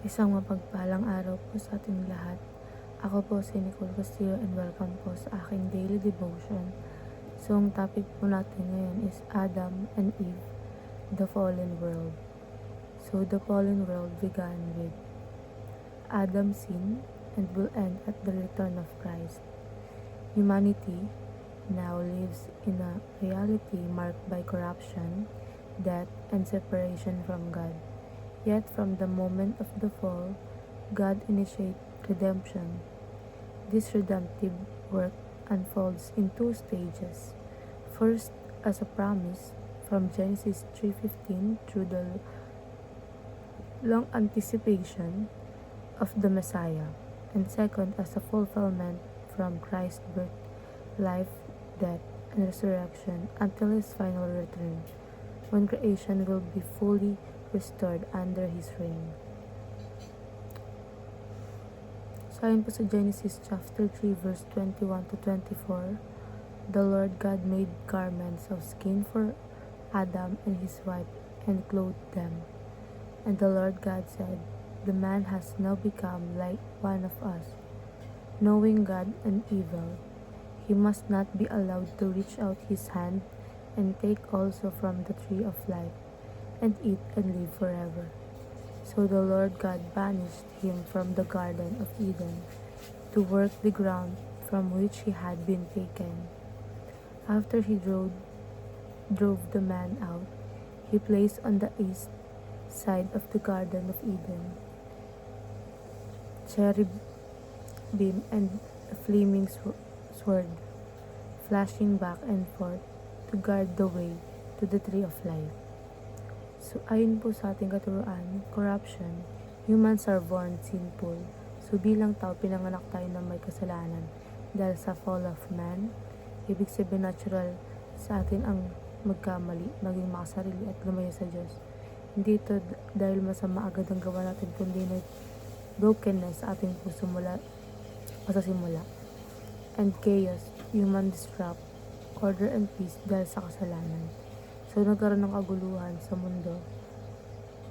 Isang mapagpalang araw po sa ating lahat. Ako po si Nicole Castillo and welcome po sa aking daily devotion. So, ang topic po natin ngayon is Adam and Eve, the fallen world. So, the fallen world began with Adam's sin and will end at the return of Christ. Humanity now lives in a reality marked by corruption, death, and separation from God. Yet from the moment of the fall, God initiates redemption. This redemptive work unfolds in two stages. First, as a promise from Genesis 3:15 through the long anticipation of the Messiah, and second, as a fulfillment from Christ's birth, life, death, and resurrection until his final return, when creation will be fully restored under his reign. So ayon po sa Genesis chapter 3 verse 21 to 24, the Lord God made garments of skin for Adam and his wife and clothed them. And the Lord God said, the man has now become like one of us, knowing God and evil. He must not be allowed to reach out his hand and take also from the tree of life and eat and live forever. So the Lord God banished him from the Garden of Eden to work the ground from which he had been taken. After he drove the man out, he placed on the east side of the Garden of Eden cherubim and a flaming sword, flashing back and forth to guard the way to the tree of life. So, ayon po sa ating katuruan, corruption, humans are born sinful. So, bilang tao, pinanganak tayo na may kasalanan. Dahil sa fall of man, ibig sabihin natural sa atin ang magkamali, maging makasarili at lumayo sa Diyos. Hindi ito dahil masama agad ang gawa natin, kundi na brokenness sa ating puso mula sa simula. And chaos, human disrupt, order and peace dahil sa kasalanan. So, nagkaroon ng kaguluhan sa mundo,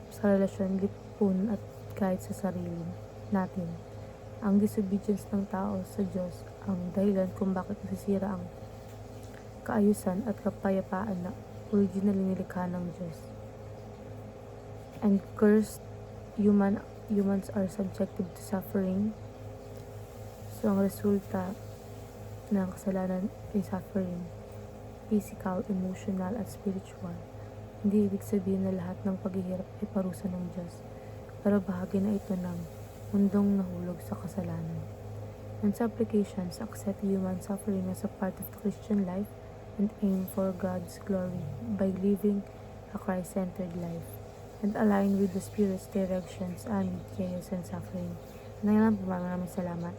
sa relasyon, lipun at kahit sa sarili natin. Ang disobedience ng tao sa Diyos ang dahilan kung bakit nasisira ang kaayusan at kapayapaan na originally nilikha ng Diyos. And cursed, humans are subjected to suffering. So, ang resulta ng kasalanan ay suffering. Physical, emotional, at spiritual. Hindi ibig sabihin na lahat ng paghihirap ay parusa ng Diyos, pero bahagi na ito ng mundong nahulog sa kasalanan. And sa applications, accept human suffering as a part of the Christian life and aim for God's glory by living a Christ-centered life and align with the Spirit's directions amid chaos and suffering. Maraming salamat.